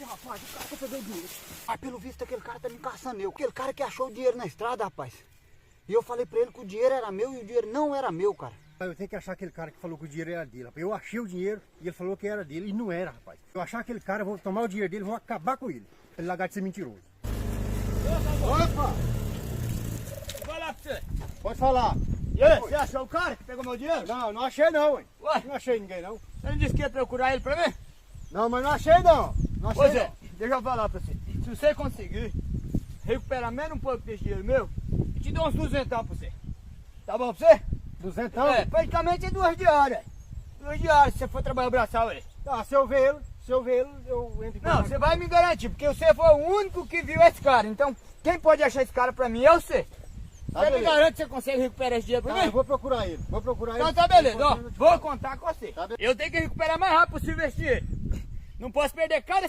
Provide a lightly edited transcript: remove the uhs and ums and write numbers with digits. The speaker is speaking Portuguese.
Ixi, rapaz, o cara tá pegando dinheiro. Mas pelo visto aquele cara tá me caçando eu. Aquele cara que achou o dinheiro na estrada, rapaz. E eu falei pra ele que o dinheiro era meu e o dinheiro não era meu, cara. Eu tenho que achar aquele cara que falou que o dinheiro era dele. Eu achei o dinheiro e ele falou que era dele e não era, rapaz. Eu achar aquele cara, eu vou tomar o dinheiro dele e vou acabar com ele. Ele largar de ser mentiroso. Opa! Vou falar pra você. Pode falar. E aí, você achou o cara que pegou meu dinheiro? Não, não achei não, ué. Ué? Não achei ninguém não. Você não disse que ia procurar ele pra mim? Não, mas não achei não. Não achei Pois é, não. deixa eu falar pra você. Se você conseguir recuperar menos um pouco desse dinheiro meu, eu te dou uns 200 pra você. Tá bom pra você? 200? É, praticamente 2 diárias. 2 diárias se você for trabalhar o braçal aí. Tá, se eu ver ele, eu entro em Não, contato. você vai me garantir, porque você foi o único que viu esse cara. Então, quem pode achar esse cara pra mim é você. Tá, Você me beleza. garante que você consegue recuperar esse dinheiro pra Tá, mim? eu vou procurar ele. Vou procurar ele. Então tá beleza, ó. Eu te Vou falo. contar com você. Tá beleza. Eu tenho que recuperar mais rápido possível esse dinheiro. Não posso perder cada